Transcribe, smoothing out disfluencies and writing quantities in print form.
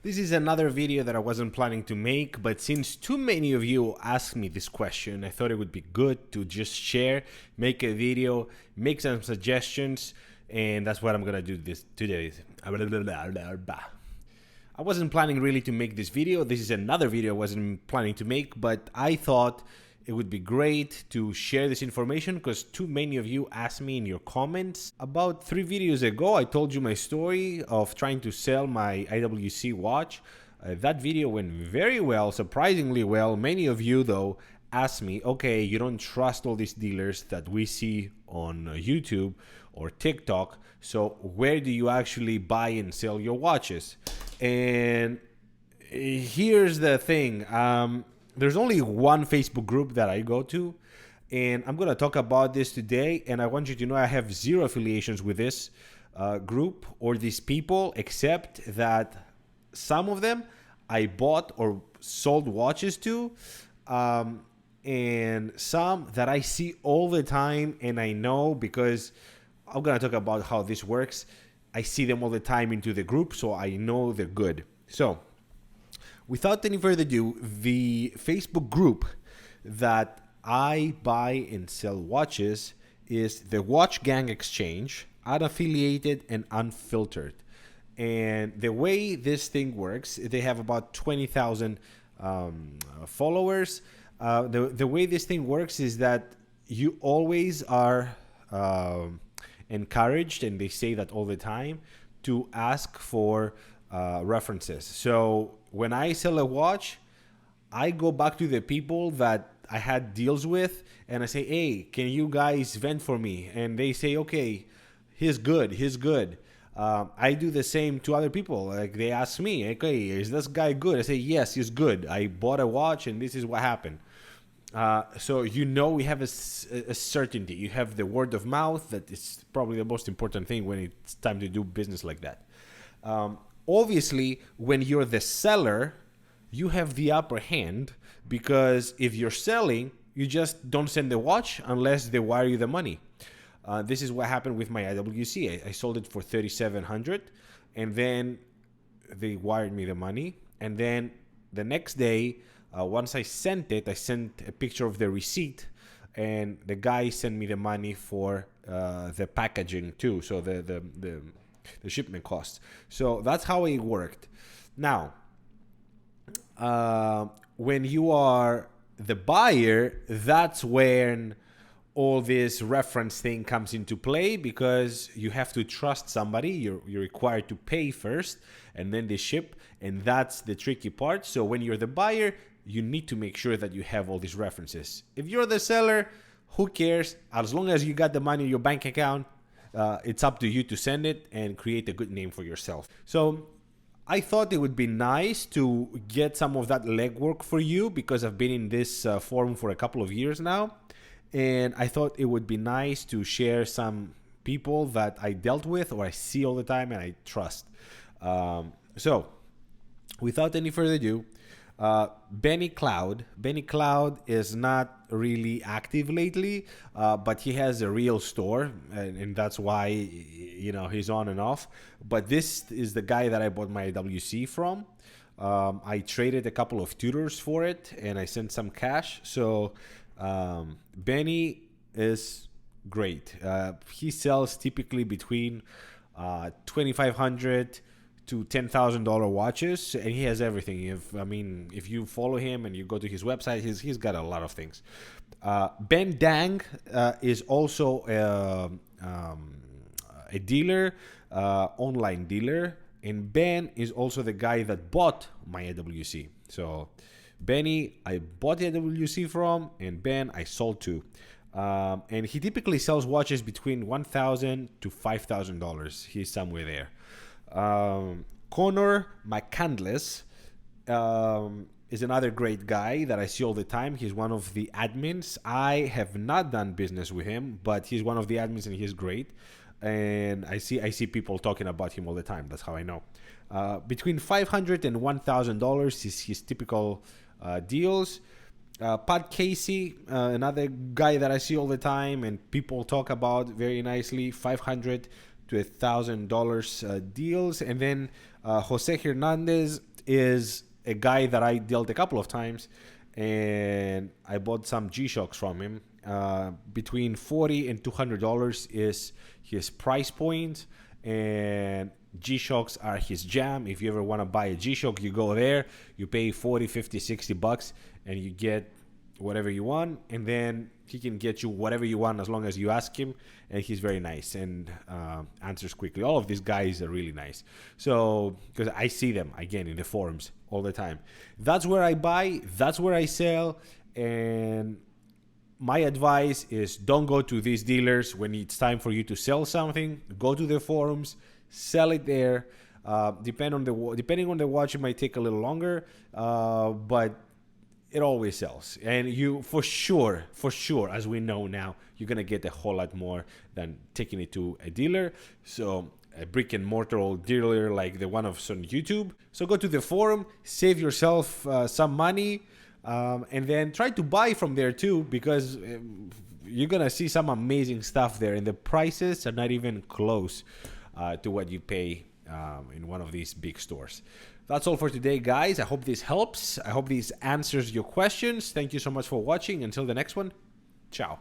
This is another video that I wasn't planning to make, but since too many of you asked me this question, I thought it would be good to just share, make a video, make some suggestions, and that's what I'm gonna do this today. I wasn't planning really to make this video. This is another video I wasn't planning to make, but I thought it would be great to share this information because too many of you asked me in your comments. About 3 videos ago, I told you my story of trying to sell my IWC watch. That video went very well, surprisingly well. Many of you, though, asked me, okay, you don't trust all these dealers that we see on YouTube or TikTok, so where do you actually buy and sell your watches? And here's the thing. There's only one Facebook group that I go to, and I'm going to talk about this today. And I want you to know I have zero affiliations with this group or these people, except that some of them I bought or sold watches to, and some that I see all the time and I know because I'm going to talk about how this works. I see them all the time into the group, so I know they're good. So without any further ado, the Facebook group that I buy and sell watches is the Watch Gang Exchange, unaffiliated and unfiltered. And the way this thing works, they have about 20,000 followers. The way this thing works is that you always are encouraged, and they say that all the time, to ask for references. So when I sell a watch, I go back to the people that I had deals with and I say, hey, can you guys vent for me? And they say, okay, he's good. I do the same to other people. Like they ask me, okay, is this guy good? I say, yes, he's good. I bought a watch and this is what happened. So we have a certainty. You have the word of mouth. That is probably the most important thing when it's time to do business like that. Obviously, when you're the seller, you have the upper hand because if you're selling, you just don't send the watch unless they wire you the money. This is what happened with my IWC. I sold it for $3,700, and then they wired me the money. And then the next day, once I sent it, I sent a picture of the receipt, and the guy sent me the money for the packaging too. So the shipment costs. So that's how it worked. Now, when you are the buyer, that's when all this reference thing comes into play because you have to trust somebody. You're required to pay first and then they ship, and that's the tricky part. So when you're the buyer, you need to make sure that you have all these references. If you're the seller, who cares? As long as you got the money in your bank account, it's up to you to send it and create a good name for yourself. So I thought it would be nice to get some of that legwork for you because I've been in this forum for a couple of years now. And I thought it would be nice to share some people that I dealt with or I see all the time and I trust. So without any further ado, Benny Cloud is not really active lately, but he has a real store, and that's why he's on and off. But this is the guy that I bought my WC from. I traded a couple of tutors for it, and I sent some cash. So Benny is great. He sells typically between $2,500 to $10,000 watches, and he has everything. If you follow him and you go to his website, he's got a lot of things. Ben Dang is also a dealer, online dealer, and Ben is also the guy that bought my AWC. So Benny, I bought the AWC from, and Ben, I sold to. And he typically sells watches between $1,000 to $5,000. He's somewhere there. Connor McCandless is another great guy that I see all the time. He's one of the admins. I have not done business with him, but he's one of the admins and he's great. And I see people talking about him all the time. That's how I know. Between $500 and $1,000 is his typical deals. Pat Casey, another guy that I see all the time and people talk about very nicely, $500 to $1,000 deals. And then Jose Hernandez is a guy that I dealt a couple of times, and I bought some G-Shocks from him. Between $40 and $200 is his price point, and G-Shocks are his jam. If you ever want to buy a G-Shock, you go there, you pay 40, 50, 60 bucks, and you get whatever you want, and then he can get you whatever you want as long as you ask him, and he's very nice and answers quickly. All of these guys are really nice. So, because I see them, again, in the forums all the time. That's where I buy, that's where I sell, and my advice is don't go to these dealers when it's time for you to sell something. Go to the forums, sell it there. Depending on the watch, it might take a little longer, but it always sells. And you, for sure, as we know now, you're gonna get a whole lot more than taking it to a dealer. So a brick and mortar old dealer like the one of on YouTube. So go to the forum, save yourself some money, and then try to buy from there too, because you're gonna see some amazing stuff there, and the prices are not even close to what you pay in one of these big stores. That's all for today, guys. I hope this helps. I hope this answers your questions. Thank you so much for watching. Until the next one, ciao.